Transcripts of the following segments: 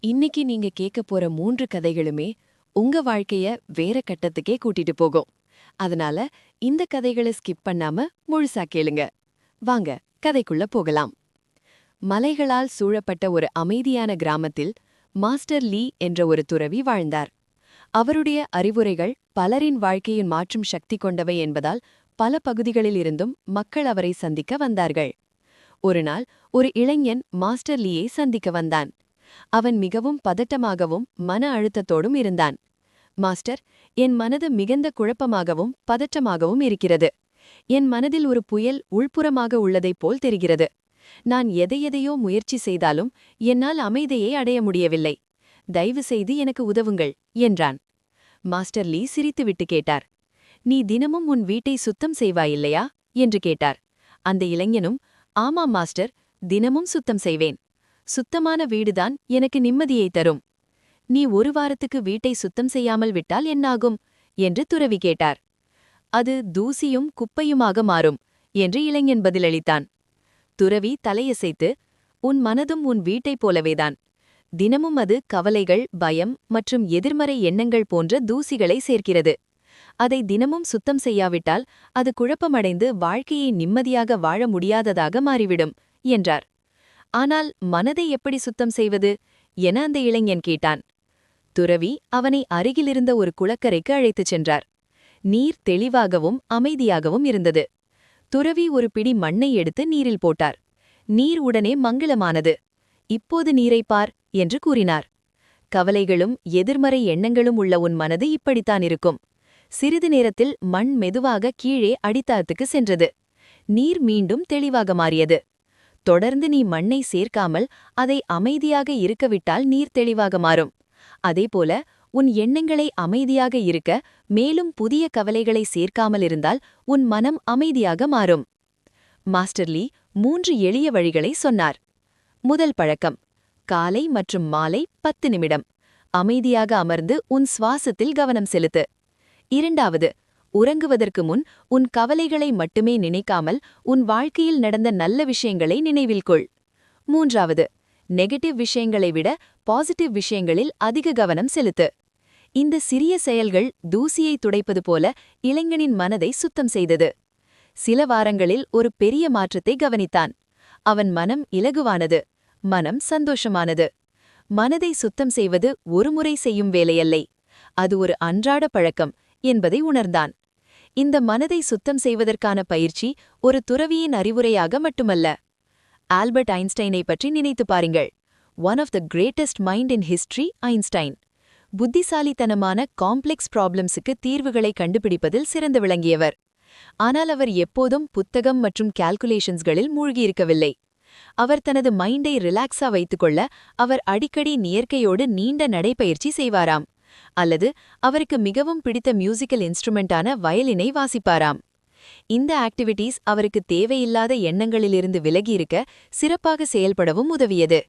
இன்னைக்கு நீங்க கேட்க போற 3 கதைகளுமே உங்க வாழ்க்கைய வேற கட்டத்துக்கே கூட்டிட்டு போகும். அதனால இந்த கதைகளை ஸ்கிப் பண்ணாம முழுசா கேளுங்க. வாங்க கதைக்குள்ள போகலாம். மலைகளால் சூழப்பட்ட ஒரு அமைதியான கிராமத்தில் மாஸ்டர் லீ என்ற ஒரு துறவி வாழ்ந்தார். அவருடைய அறிவுரைகள் பலரின் வாழ்க்கையின் மாற்றும் சக்தி கொண்டவை என்பதால் பல பகுதிகளில் இருந்தும் மக்கள் அவரை சந்திக்க வந்தார்கள். ஒருநாள் ஒரு இளைஞன் மாஸ்டர் லீயை சந்திக்க வந்தான். அவன் மிகவும் பதட்டமாகவும் மன அழுத்தத்தோடும் இருந்தான். மாஸ்டர், என் மனது மிகுந்த குழப்பமாகவும் பதற்றமாகவும் இருக்கிறது. என் மனதில் ஒரு புயல் உள்புறமாக உள்ளதைப் போல் தெரிகிறது. நான் எதையெதையோ முயற்சி செய்தாலும் என்னால் அமைதியை அடைய முடியவில்லை. தயவு செய்து எனக்கு உதவுங்கள் என்றான். மாஸ்டர் லீ சிரித்துவிட்டு கேட்டார். நீ தினமும் உன் வீட்டை சுத்தம் செய்வாயில்லையா என்று கேட்டார். அந்த இளைஞனும், ஆமாம் மாஸ்டர், தினமும் சுத்தம் செய்வேன். சுத்தமான வீடுதான் எனக்கு நிம்மதியை தரும். நீ ஒரு வாரத்துக்கு வீட்டை சுத்தம் செய்யாமல் விட்டால் என்னாகும் என்று துறவி கேட்டார். அது தூசியும் குப்பையுமாக மாறும் என்று இளைஞன் பதிலளித்தான். துறவி தலையசைத்து, உன் மனதும் உன் வீட்டைப் போலவேதான். தினமும் அது கவலைகள், பயம் மற்றும் எதிர்மறை எண்ணங்கள் போன்ற தூசிகளை சேர்க்கிறது. அதை தினமும் சுத்தம் செய்யாவிட்டால் அது குழப்பமடைந்து வாழ்க்கையை நிம்மதியாக வாழ முடியாததாக மாறிவிடும் என்றார். ஆனால் மனதை எப்படி சுத்தம் செய்வது என அந்த இளைஞன் கேட்டான். துறவி அவனை அருகிலிருந்த ஒரு குளக்கரைக்கு அழைத்துச் சென்றார். நீர் தெளிவாகவும் அமைதியாகவும் இருந்தது. துறவி ஒரு பிடி மண்ணை எடுத்து நீரில் போட்டார். நீர் உடனே மங்களமானது. இப்போது நீரைப் பார் என்று கூறினார். கவலைகளும் எதிர்மறை எண்ணங்களும் உள்ள உன் மனது இப்படித்தான் இருக்கும். சிறிது நேரத்தில் மண் மெதுவாக கீழே அடித்தாத்துக்கு சென்றது. நீர் மீண்டும் தெளிவாக மாறியது. தொடர்ந்து நீ மண்ணை சேர்க்காமல் அதை அமைதியாக இருக்கவிட்டால் நீர் தெளிவாக மாறும். அதேபோல உன் எண்ணங்களை அமைதியாக இருக்க மேலும் புதிய கவலைகளை சேர்க்காமல் இருந்தால் உன் மனம் அமைதியாக மாறும். மாஸ்டர் லீ 3 எளிய வழிகளை சொன்னார். முதல் பழக்கம், காலை மற்றும் மாலை 10 நிமிடம் அமைதியாக அமர்ந்து உன் சுவாசத்தில் கவனம் செலுத்து. இரண்டாவது, உறங்குவதற்கு முன் உன் கவலைகளை மட்டுமே நினைக்காமல் உன் வாழ்க்கையில் நடந்த நல்ல விஷயங்களை நினைவில் கொள். மூன்றாவது, நெகட்டிவ் விஷயங்களை விட பாசிட்டிவ் விஷயங்களில் அதிக கவனம் செலுத்து. இந்த சிறிய செயல்கள் தூசியை துடைப்பது போல இளைஞனின் மனதை சுத்தம் செய்தது. சில வாரங்களில் ஒரு பெரிய மாற்றத்தை கவனித்தான். அவன் மனம் இலகுவானது, மனம் சந்தோஷமானது. மனதை சுத்தம் செய்வது ஒருமுறை செய்யும் வேலையல்லை, அது ஒரு அன்றாட பழக்கம் என்பதை உணர்ந்தான். இந்த மனதை சுத்தம் செய்வதற்கான பயிற்சி ஒரு துறவியின் அறிவுரையாக மட்டுமல்ல. ஆல்பர்ட் ஐன்ஸ்டைனை பற்றி நினைத்து பாருங்கள். One of the greatest mind in history Einstein. புத்திசாலித்தனமான காம்ப்ளெக்ஸ் ப்ராப்ளம்ஸுக்கு தீர்வுகளை கண்டுபிடிப்பதில் சிறந்து விளங்கியவர். ஆனால் அவர் எப்போதும் புத்தகம் மற்றும் கால்குலேஷன்ஸ்களில் மூழ்கியிருக்கவில்லை. அவர் தனது மைண்டை ரிலாக்ஸா வைத்துக்கொள்ள அவர் அடிக்கடி இயற்கையோடு நீண்ட நடைப்பயிற்சி செய்வாராம். அல்லது அவருக்கு மிகவும் பிடித்த மியூசிக்கல் இன்ஸ்ட்ருமெண்டான வயலினை வாசிப்பாராம். இந்த ஆக்டிவிட்டீஸ் அவருக்கு தேவையில்லாத எண்ணங்களிலிருந்து விலகியிருக்க சிறப்பாக செயல்படவும் உதவியது.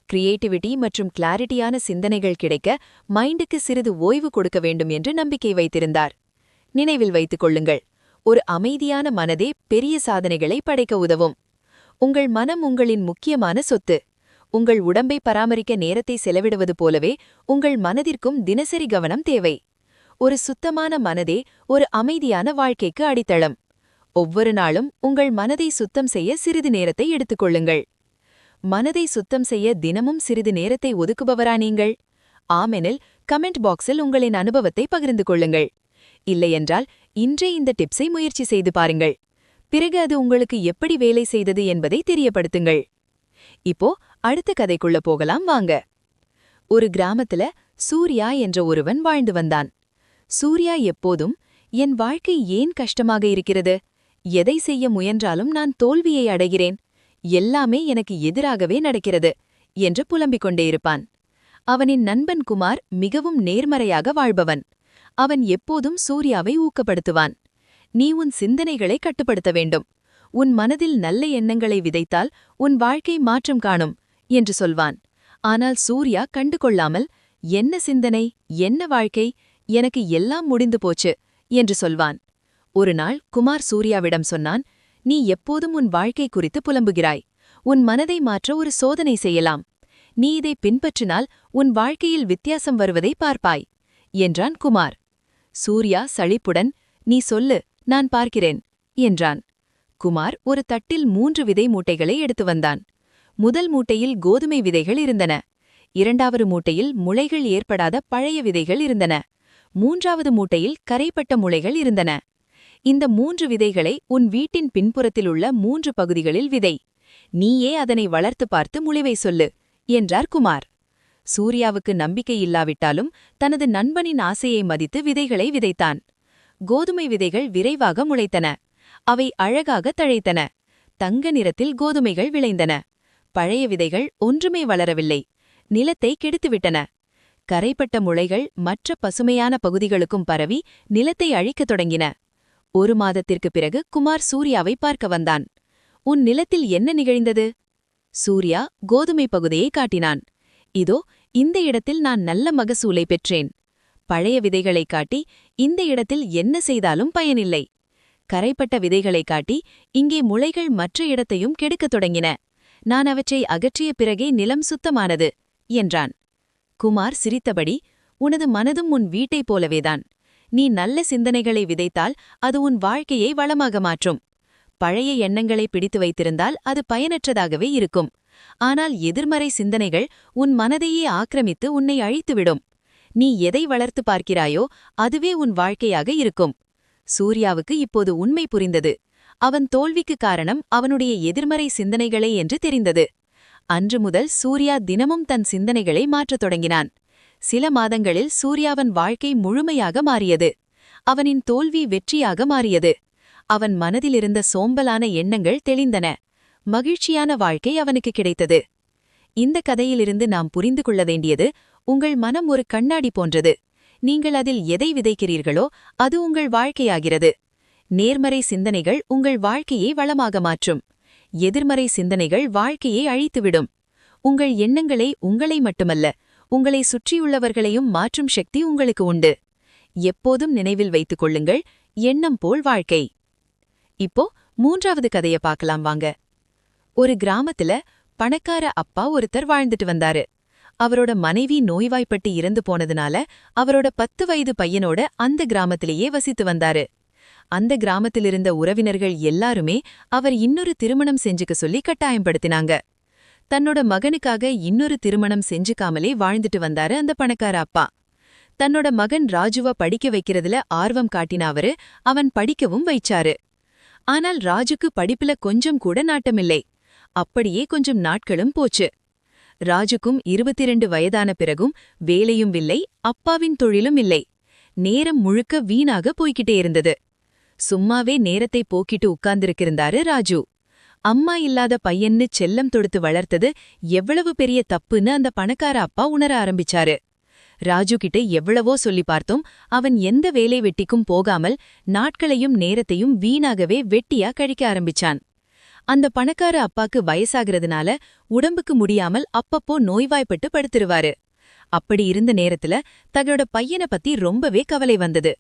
கிரியேட்டிவிட்டி மற்றும் கிளாரிட்டியான சிந்தனைகள் கிடைக்க மைண்டுக்கு சிறிது ஓய்வு கொடுக்க வேண்டும் என்று நம்பிக்கை வைத்திருந்தார். நினைவில் வைத்துக் கொள்ளுங்கள், ஒரு அமைதியான மனதே பெரிய சாதனைகளை படைக்க உதவும். உங்கள் மனம் உங்களின் முக்கியமான சொத்து. உங்கள் உடம்பை பராமரிக்க நேரத்தை செலவிடுவது போலவே உங்கள் மனதிற்கும் தினசரி கவனம் தேவை. ஒரு சுத்தமான மனதே ஒரு அமைதியான வாழ்க்கைக்கு அடித்தளம். ஒவ்வொரு நாளும் உங்கள் மனதை சுத்தம் செய்ய சிறிது நேரத்தை எடுத்துக்கொள்ளுங்கள். மனதை சுத்தம் செய்ய தினமும் சிறிது நேரத்தை ஒதுக்குபவரா நீங்கள்? ஆமெனில் கமெண்ட் பாக்ஸில் உங்களின் அனுபவத்தை பகிர்ந்து கொள்ளுங்கள். இல்லையென்றால் இன்றே இந்த டிப்ஸை முயற்சி செய்து பாருங்கள். பிறகு அது உங்களுக்கு எப்படி வேலை செய்தது என்பதை தெரியப்படுத்துங்கள். இப்போ அடுத்த கதைக்குள்ள போகலாம் வாங்க. ஒரு கிராமத்துல சூர்யா என்ற ஒருவன் வாழ்ந்து வந்தான். சூர்யா எப்போதும், என் வாழ்க்கை ஏன் கஷ்டமாக இருக்கிறது, எதை செய்ய முயன்றாலும் நான் தோல்வியை அடைகிறேன், எல்லாமே எனக்கு எதிராகவே நடக்கிறது என்று புலம்பிக் கொண்டே இருப்பான். அவனின் நண்பன் குமார் மிகவும் நேர்மறையாக வாழ்பவன். அவன் எப்போதும் சூர்யாவை ஊக்கப்படுத்துவான். நீ உன் சிந்தனைகளை கட்டுப்படுத்த வேண்டும். உன் மனதில் நல்ல எண்ணங்களை விதைத்தால் உன் வாழ்க்கை மாற்றம் காணும் என்று சொல்வான். ஆனால் சூர்யா கண்டுகொள்ளாமல், என்ன சிந்தனை, என்ன வாழ்க்கை, எனக்கு எல்லாம் முடிந்து போச்சு என்று சொல்வான். ஒரு நாள் குமார் சூர்யாவிடம் சொன்னான், நீ எப்போதும் உன் வாழ்க்கை குறித்து புலம்புகிறாய். உன் மனதை மாற்ற ஒரு சோதனை செய்யலாம். நீ இதை பின்பற்றினால் உன் வாழ்க்கையில் வித்தியாசம் வருவதை பார்ப்பாய் என்றான் குமார். சூர்யா சளிப்புடன், நீ சொல்லு, நான் பார்க்கிறேன் என்றான். குமார் ஒரு தட்டில் 3 விதை மூட்டைகளை எடுத்து வந்தான். முதல் மூட்டையில் கோதுமை விதைகள் இருந்தன. இரண்டாவது மூட்டையில் முளைகள் ஏற்படாத பழைய விதைகள் இருந்தன. மூன்றாவது மூட்டையில் கரைப்பட்ட முளைகள் இருந்தன. இந்த 3 விதைகளை உன் வீட்டின் பின்புறத்தில் உள்ள 3 பகுதிகளில் விதை. நீயே அதனை வளர்த்து பார்த்து முளைவை சொல்லு என்றார் குமார். சூர்யாவுக்கு நம்பிக்கை இல்லாவிட்டாலும் தனது நண்பனின் ஆசையை மதித்து விதைகளை விதைத்தான். கோதுமை விதைகள் விரைவாக முளைத்தன. அவை அழகாக தழைத்தன. தங்க நிறத்தில் கோதுமைகள் விளைந்தன. பழைய விதைகள் ஒன்றுமே வளரவில்லை. நிலத்தை கெடுத்துவிட்டன. கரைப்பட்ட முளைகள் மற்ற பசுமையான பகுதிகளுக்கும் பரவி நிலத்தை அழிக்கத் தொடங்கின. 1 மாதத்திற்குப் பிறகு குமார் சூர்யாவை பார்க்க வந்தான். உன் நிலத்தில் என்ன நிகழ்ந்தது? சூர்யா கோதுமை பகுதியை காட்டினான். இதோ, இந்த இடத்தில் நான் நல்ல மகசூலை பெற்றேன். பழைய விதைகளைக் காட்டி, இந்த இடத்தில் என்ன செய்தாலும் பயனில்லை. கரைப்பட்ட விதைகளைக் காட்டி, இங்கே முளைகள் மற்ற இடத்தையும் கெடுக்கத் தொடங்கின. நான் அவற்றை அகற்றிய பிறகே நிலம் சுத்தமானது என்றான். குமார் சிரித்தபடி, உனது மனதும் உன் வீட்டைப் போலவேதான். நீ நல்ல சிந்தனைகளை விதைத்தால் அது உன் வாழ்க்கையை வளமாக மாற்றும். பழைய எண்ணங்களை பிடித்து வைத்திருந்தால் அது பயனற்றதாகவே இருக்கும். ஆனால் எதிர்மறை சிந்தனைகள் உன் மனதையே ஆக்கிரமித்து உன்னை அழித்துவிடும். நீ எதை வளர்த்து பார்க்கிறாயோ அதுவே உன் வாழ்க்கையாக இருக்கும். சூர்யாவுக்கு இப்போது உண்மை புரிந்தது. அவன் தோல்விக்கு காரணம் அவனுடைய எதிர்மறை சிந்தனைகளே என்று தெரிந்தது. அன்று முதல் சூர்யா தினமும் தன் சிந்தனைகளை மாற்றத் தொடங்கினான். சில மாதங்களில் சூர்யாவின் வாழ்க்கை முழுமையாக மாறியது. அவனின் தோல்வி வெற்றியாக மாறியது. அவன் மனதிலிருந்த சோம்பலான எண்ணங்கள் தெளிந்தன. மகிழ்ச்சியான வாழ்க்கை அவனுக்கு கிடைத்தது. இந்த கதையிலிருந்து நாம் புரிந்து கொள்ள வேண்டியது, உங்கள் மனம் ஒரு கண்ணாடி போன்றது. நீங்கள் அதில் எதை விதைக்கிறீர்களோ அது உங்கள் வாழ்க்கையாகிறது. நேர்மறை சிந்தனைகள் உங்கள் வாழ்க்கையை வளமாக மாற்றும். எதிர்மறை சிந்தனைகள் வாழ்க்கையை அழித்துவிடும். உங்கள் எண்ணங்களை உங்களை மட்டுமல்ல, உங்களை சுற்றியுள்ளவர்களையும் மாற்றும் சக்தி உங்களுக்கு உண்டு. எப்போதும் நினைவில் வைத்துக் கொள்ளுங்கள், எண்ணம் போல் வாழ்க்கை. இப்போ 3வது கதைய பார்க்கலாம் வாங்க. ஒரு கிராமத்துல பணக்கார அப்பா ஒருத்தர் வாழ்ந்துட்டு வந்தாரு. அவரோட மனைவி நோய்வாய்ப்பட்டு இறந்து போனதுனால அவரோட 10 வயது பையனோட அந்த கிராமத்திலேயே வசித்து வந்தாரு. அந்த கிராமத்திலிருந்த உறவினர்கள் எல்லாருமே அவர் இன்னொரு திருமணம் செஞ்சுக்க சொல்லி கட்டாயப்படுத்தினாங்க. தன்னோட மகனுக்காக இன்னொரு திருமணம் செஞ்சுக்காமலே வாழ்ந்துட்டு வந்தாரு அந்த பணக்கார அப்பா. தன்னோட மகன் ராஜுவ படிக்க வைக்கிறதுல ஆர்வம் காட்டின அவன் படிக்கவும் வைச்சாரு. ஆனால் ராஜுக்கு படிப்புல கொஞ்சம் கூட நாட்டமில்லை. அப்படியே கொஞ்சம் நாட்களும் போச்சு. ராஜுக்கும் 22 வயதான பிறகும் வேலையும் இல்லை, அப்பாவின் தொழிலும் இல்லை. நேரம் முழுக்க வீணாக போய்கிட்டே இருந்தது. சும்மாவே நேரத்தை போக்கிட்டு உட்கார்ந்திருக்கிருந்தாரு ராஜு. அம்மா இல்லாத பையன்னு செல்லம் தொடுத்து வளர்த்தது எவ்வளவு பெரிய தப்புன்னு அந்த பணக்கார அப்பா உணர ஆரம்பிச்சாரு. ராஜு கிட்ட எவ்வளவோ சொல்லி பார்த்தோம். அவன் எந்த வேலை வெட்டிக்கும் போகாமல் நாட்களையும் நேரத்தையும் வீணாகவே வெட்டியா கழிக்க ஆரம்பிச்சான். அந்த பணக்கார அப்பாக்கு வயசாகிறதுனால உடம்புக்கு முடியாமல் அப்பப்போ நோய்வாய்ப்பட்டு படுத்துருவாரு. அப்படி இருந்த நேரத்துல தங்களோட பையனை பத்தி ரொம்பவே கவலை வந்தது.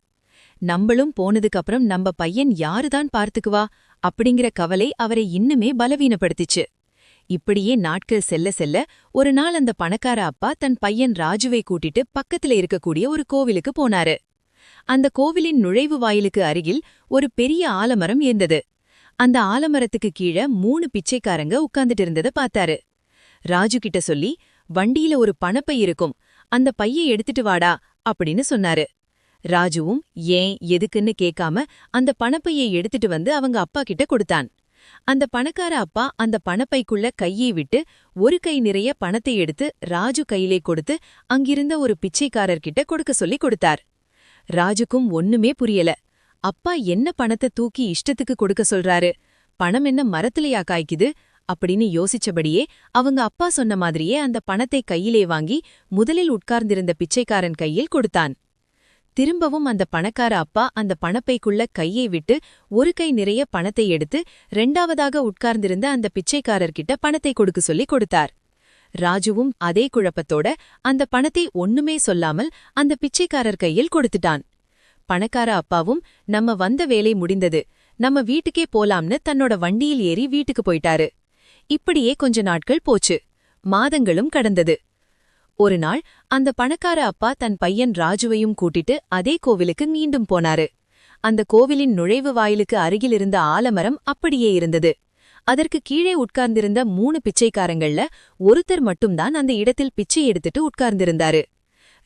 நம்மளும் போனதுக்கு அப்புறம் நம்ம பையன் யாருதான் பார்த்துக்குவா அப்படிங்கிற கவலை அவரை இன்னுமே பலவீனப்படுத்திச்சு. இப்படியே நாட்கள் செல்ல செல்ல ஒரு நாள் அந்த பணக்கார அப்பா தன் பையன் ராஜுவை கூட்டிட்டு பக்கத்துல இருக்கக்கூடிய ஒரு கோவிலுக்கு போனாரு. அந்த கோவிலின் நுழைவு வாயிலுக்கு அருகில் ஒரு பெரிய ஆலமரம் இருந்தது. அந்த ஆலமரத்துக்கு கீழே 3 பிச்சைக்காரங்க உட்கார்ந்துட்டு இருந்தத பார்த்தாரு. ராஜு கிட்ட சொல்லி, வண்டியில ஒரு பணப்பை இருக்கும், அந்த பையை எடுத்துட்டு வாடா அப்படின்னு சொன்னாரு. ராஜுவும் ஏன் எதுக்குன்னு கேட்காம அந்த பணப்பையை எடுத்துட்டு வந்து அவங்க அப்பா கிட்ட கொடுத்தான். அந்த பணக்கார அப்பா அந்த பணப்பைக்குள்ள கையை விட்டு ஒரு கை நிறைய பணத்தை எடுத்து ராஜு கையிலே கொடுத்து அங்கிருந்த ஒரு பிச்சைக்காரர்கிட்ட கொடுக்க சொல்லி கொடுத்தார். ராஜுக்கும் ஒண்ணுமே புரியல. அப்பா என்ன பணத்தை தூக்கி இஷ்டத்துக்கு கொடுக்க சொல்றாரு? பணம் என்ன மரத்திலையா காய்க்குது அப்படின்னு யோசிச்சபடியே அவங்க அப்பா சொன்ன மாதிரியே அந்த பணத்தை கையிலே வாங்கி முதலில் உட்கார்ந்திருந்த பிச்சைக்காரன் கையில் கொடுத்தான். திரும்பவும் அந்த பணக்கார அப்பா அந்த பணப்பைக்குள்ள கையை விட்டு ஒரு கை நிறைய பணத்தை எடுத்து 2வதாக உட்கார்ந்திருந்த அந்த பிச்சைக்காரர்கிட்ட பணத்தை கொடுக்க சொல்லி கொடுத்தார். ராஜுவும் அதே குழப்பத்தோட அந்த பணத்தை ஒண்ணுமே சொல்லாமல் அந்த பிச்சைக்காரர் கையில் கொடுத்துட்டான். பணக்கார அப்பாவும் நம்ம வந்த வேலை முடிந்தது, நம்ம வீட்டுக்கே போலாம்னு தன்னோட வண்டியில் ஏறி வீட்டுக்கு போயிட்டாரு. இப்படியே கொஞ்ச நாட்கள் போச்சு. மாதங்களும் கடந்தது. ஒரு நாள் அந்த பணக்கார அப்பா தன் பையன் ராஜுவையும் கூட்டிட்டு அதே கோவிலுக்கு மீண்டும் போனாரு. அந்த கோவிலின் நுழைவு வாயிலுக்கு அருகிலிருந்த ஆலமரம் அப்படியே இருந்தது. அதற்கு கீழே உட்கார்ந்திருந்த 3 பிச்சைக்காரங்கள்ல ஒருத்தர் மட்டும்தான் அந்த இடத்தில் பிச்சை எடுத்துட்டு உட்கார்ந்திருந்தாரு.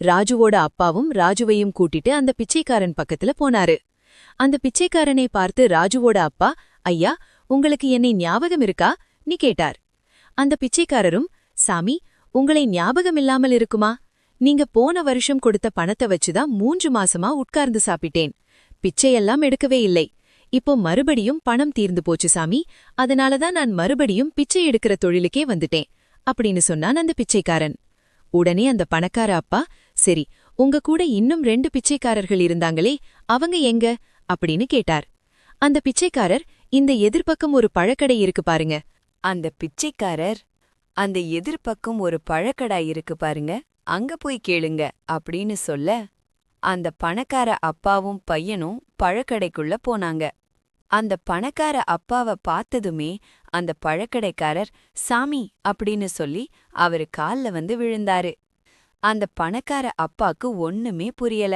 ராஜுவோட அப்பாவும் ராஜுவையும் கூட்டிட்டு அந்த பிச்சைக்காரன் பக்கத்துல போனாரு. அந்த பிச்சைக்காரனை பார்த்து ராஜுவோட அப்பா, ஐயா, உங்களுக்கு என்னை ஞாபகம் இருக்கா? நீ கேட்டார். அந்த பிச்சைக்காரரும், சாமி, உங்களை ஞாபகமில்லாமல் இருக்குமா? நீங்க போன வருஷம் கொடுத்த பணத்தை வச்சுதான் 3 மாசமா உட்கார்ந்து சாப்பிட்டேன். பிச்சையெல்லாம் எடுக்கவே இல்லை. இப்போ மறுபடியும் பணம் தீர்ந்து போச்சு சாமி, அதனாலதான் நான் மறுபடியும் பிச்சை எடுக்கிற தொழிலுக்கே வந்துட்டேன் அப்படின்னு சொன்னான் அந்த பிச்சைக்காரன். உடனே அந்த பணக்கார அப்பா, சரி, உங்க கூட இன்னும் 2 பிச்சைக்காரர்கள் இருந்தாங்களே, அவங்க எங்க அப்படின்னு கேட்டார். அந்த பிச்சைக்காரர், இந்த எதிர்பக்கம் ஒரு பழக்கடை இருக்கு பாருங்க. அந்த பிச்சைக்காரர், அந்த எதிர்பக்கம் ஒரு பழக்கடை இருக்கு பாருங்க, அங்க போய் கேளுங்க அப்படின்னு சொல்ல, அந்த பணக்கார அப்பாவும் பையனும் பழக்கடைக்குள்ள போனாங்க. அந்த பணக்கார அப்பாவ பார்த்ததுமே அந்த பழக்கடைக்காரர் சாமி அப்படின்னு சொல்லி அவரு கால்ல வந்து விழுந்தாரு. அந்த பணக்கார அப்பாக்கு ஒண்ணுமே புரியல.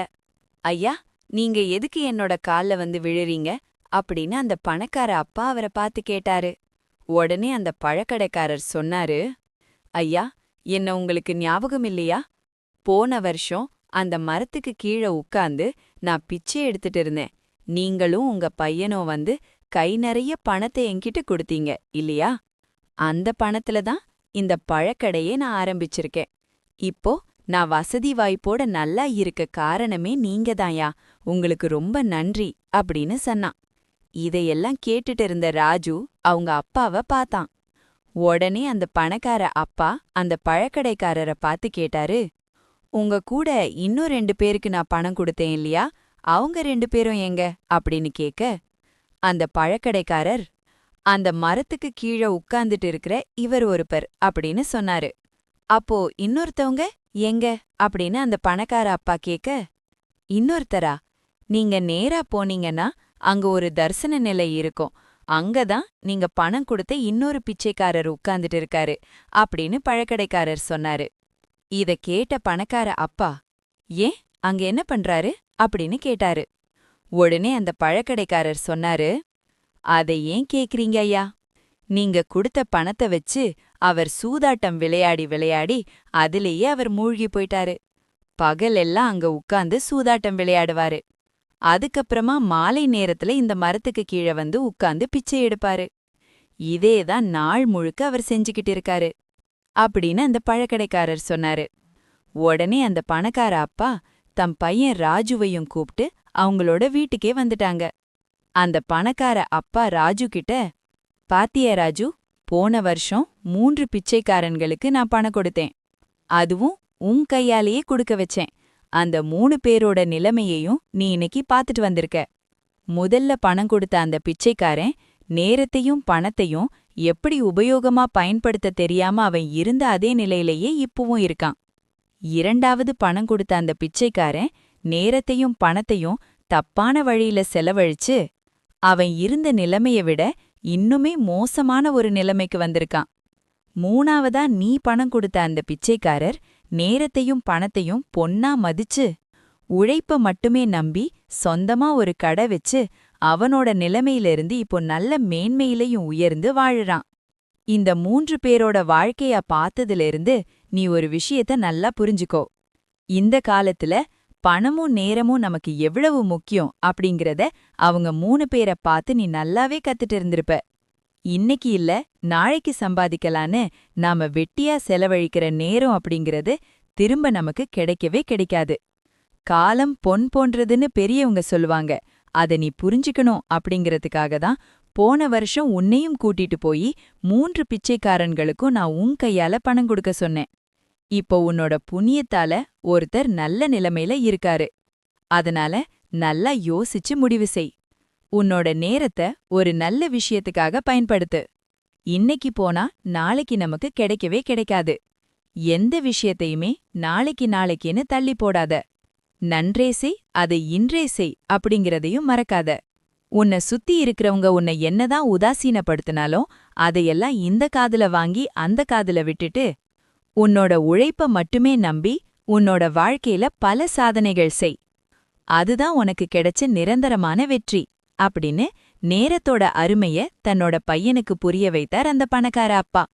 ஐயா, நீங்க எதுக்கு என்னோட கால்ல வந்து விழுறீங்க அப்படின்னு அந்த பணக்கார அப்பா அவரை பார்த்து கேட்டாரு. உடனே அந்த பழக்கடைக்காரர் சொன்னாரு, ஐயா, என்ன உங்களுக்கு ஞாபகம் இல்லையா? போன வருஷம் அந்த மரத்துக்கு கீழே உட்கார்ந்து நான் பிச்சை எடுத்துட்டு இருந்தேன். நீங்களும் உங்க பையனும் வந்து கை நிறைய பணத்தை என்கிட்ட கொடுத்தீங்க இல்லையா? அந்த பணத்துல தான் இந்த பழக்கடையே நான் ஆரம்பிச்சிருக்கேன். இப்போ நான் வசதி வாய்ப்போட நல்லா இருக்க காரணமே நீங்கதான்யா. உங்களுக்கு ரொம்ப நன்றி அப்படின்னு சொன்னான். இதையெல்லாம் கேட்டுட்டு இருந்த ராஜு அவங்க அப்பாவ பார்த்தான். உடனே அந்த பணக்கார அப்பா அந்த பழக்கடைக்காரரை பார்த்து கேட்டாரு, உங்க கூட இன்னும் 2 பேருக்கு நான் பணம் கொடுத்தேன் இல்லையா? அவங்க 2 பேரும் எங்க அப்படின்னு கேட்க, அந்த பழக்கடைக்காரர், அந்த மரத்துக்கு கீழே உட்கார்ந்துட்டு இருக்கிற இவர் ஒருப்பர் அப்படின்னு சொன்னாரு. அப்போ இன்னொருத்தவங்க எங்க அப்படின்னு அந்த பணக்கார அப்பா கேட்க, இன்னொருத்தரா? நீங்க நேரா போனீங்கன்னா அங்க ஒரு தரிசன நிலை இருக்கும். அங்கதான் நீங்க பணம் கொடுத்த இன்னொரு பிச்சைக்காரர் உட்கார்ந்துட்டு இருக்காரு அப்படின்னு பழக்கடைக்காரர் சொன்னாரு. இத கேட்ட பணக்கார அப்பா, ஏன் அங்க என்ன பண்றாரு அப்படின்னு கேட்டாரு. உடனே அந்த பழக்கடைக்காரர் சொன்னாரு, அதை ஏன் கேக்குறீங்க ஐயா? நீங்க கொடுத்த பணத்தை வச்சு அவர் சூதாட்டம் விளையாடி விளையாடி அதிலேயே அவர் மூழ்கி போயிட்டாரு. பகலெல்லாம் அங்க உட்கார்ந்து சூதாட்டம் விளையாடுவாரு. அதுக்கப்புறமா மாலை நேரத்துல இந்த மரத்துக்கு கீழே வந்து உட்கார்ந்து பிச்சை எடுப்பாரு. இதேதான் நாள் முழுக்க அவர் செஞ்சுக்கிட்டு இருக்காரு அப்படின்னு அந்த பழக்கடைக்காரர் சொன்னாரு. உடனே அந்த பணக்கார அப்பா தம் பையன் ராஜுவையும் கூப்பிட்டு அவங்களோட வீட்டுக்கே வந்துட்டாங்க. அந்த பணக்கார அப்பா ராஜு கிட்ட, பாத்தியா ராஜு, போன வருஷம் 3 பிச்சைக்காரன்களுக்கு நான் பணம் கொடுத்தேன். அதுவும் உன் கையாலேயே கொடுக்க வச்சேன். அந்த 3 பேரோட நிலைமையையும் நீ இன்னைக்கு பாத்துட்டு வந்திருக்க. முதல்ல பணம் கொடுத்த அந்த பிச்சைக்காரன் நேரத்தையும் பணத்தையும் எப்படி உபயோகமா பயன்படுத்த தெரியாம அவன் இருந்த அதே நிலையிலேயே இப்பவும் இருக்கான். 2வது பணம் கொடுத்த அந்த பிச்சைக்காரன் நேரத்தையும் பணத்தையும் தப்பான வழியில செலவழிச்சு அவன் இருந்த நிலைமைய விட இன்னுமே மோசமான ஒரு நிலைமைக்கு வந்திருக்கான். 3வதா நீ பணம் கொடுத்த அந்த பிச்சைக்காரர் நேரத்தையும் பணத்தையும் பொன்னா மதிச்சு உழைப்ப மட்டுமே நம்பி சொந்தமா ஒரு கடை வச்சு அவனோட நிலைமையிலிருந்து இப்போ நல்ல மேன்மையிலையும் உயர்ந்து வாழுறான். இந்த 3 பேரோட வாழ்க்கைய பார்த்ததிலிருந்து நீ ஒரு விஷயத்த நல்லா புரிஞ்சுக்கோ. இந்த காலத்துல பணமும் நேரமும் நமக்கு எவ்வளவு முக்கியம் அப்படிங்கறத அவங்க 3 பேரை பார்த்து நீ நல்லாவே கத்துட்டு இருந்திருப்ப. இன்னைக்கு இல்ல நாளைக்கு சம்பாதிக்கலான்னு நாம வெட்டியா செலவழிக்கிற நேரம் அப்படிங்கறது திரும்ப நமக்கு கிடைக்கவே கிடைக்காது. காலம் பொன் போன்றதுன்னு பெரியவங்க சொல்லுவாங்க. அத நீ புரிஞ்சுக்கணும் அப்படிங்கறதுக்காக தான் போன வருஷம் உன்னையும் கூட்டிட்டு போய் 3 பிச்சைக்காரன்களுக்கும் நான் உன் கையால பணம் கொடுக்க சொன்னேன். இப்போ உன்னோட புண்ணியத்தால ஒருத்தர் நல்ல நிலைமையில இருக்காரு. அதனால நல்லா யோசிச்சு முடிவு செய். உன்னோட நேரத்தை ஒரு நல்ல விஷயத்துக்காக பயன்படுத்து. இன்னைக்கு போனா நாளைக்கு நமக்கு கிடைக்கவே கிடைக்காது. எந்த விஷயத்தையுமே நாளைக்குன்னு தள்ளி போடாத. நன்றே செய், அதை இன்றே செய் அப்படிங்கறதையும் மறக்காத. உன்னை சுத்தி இருக்கிறவங்க உன்னை என்னதான் உதாசீனப்படுத்தினாலும் அதையெல்லாம் இந்த காதுல வாங்கி அந்த காதுல விட்டுட்டு உன்னோட உழைப்ப மட்டுமே நம்பி உன்னோட வாழ்க்கையில பல சாதனைகள் செய். அதுதான் உனக்கு கிடைச்ச நிரந்தரமான வெற்றி அப்படின்னு நேரத்தோட அருமைய தன்னோட பையனுக்கு புரிய வைத்தார் அந்த பணக்கார அப்பா.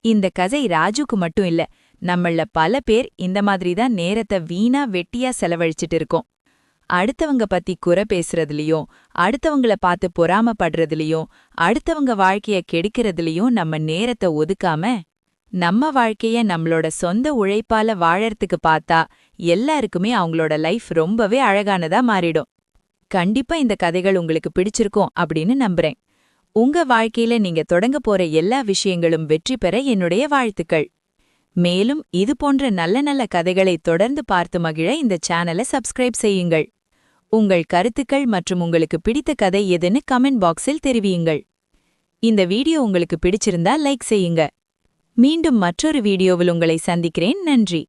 இந்த கதை ராஜுக்கு மட்டும் இல்ல, நம்மள பல பேர் இந்த மாதிரி தான் நேரத்தை வீணா வெட்டியா செலவழிச்சிட்டு இருக்கோம். அடுத்தவங்க பத்தி குறை பேசுறதுலயும், அடுத்தவங்கள பார்த்து பொறாமப்படுறதுலயும், அடுத்தவங்க வாழ்க்கைய கெடுக்கிறதுலயும் நம்ம நேரத்தை ஒதுக்காம நம்ம வாழ்க்கைய நம்மளோட சொந்த உழைப்பால வாழறதுக்கு பார்த்தா எல்லாருக்குமே அவங்களோட லைஃப் ரொம்பவே அழகானதா மாறிடும். கண்டிப்பா இந்த கதைகள் உங்களுக்கு பிடிச்சிருக்கும் அப்படின்னு நம்புறேன். உங்க வாழ்க்கையில நீங்க தொடங்க போற எல்லா விஷயங்களும் வெற்றி பெற என்னுடைய வாழ்த்துக்கள். மேலும் இது போன்ற நல்ல நல்ல கதைகளை தொடர்ந்து பார்த்து மகிழ இந்த சேனலை சப்ஸ்கிரைப் செய்யுங்கள். உங்கள் கருத்துக்கள் மற்றும் உங்களுக்கு பிடித்த கதை எதுன்னு கமெண்ட் பாக்ஸில் தெரிவியுங்கள். இந்த வீடியோ உங்களுக்கு பிடிச்சிருந்தா லைக் செய்யுங்க. மீண்டும் மற்றொரு வீடியோவில் உங்களை சந்திக்கிறேன். நன்றி.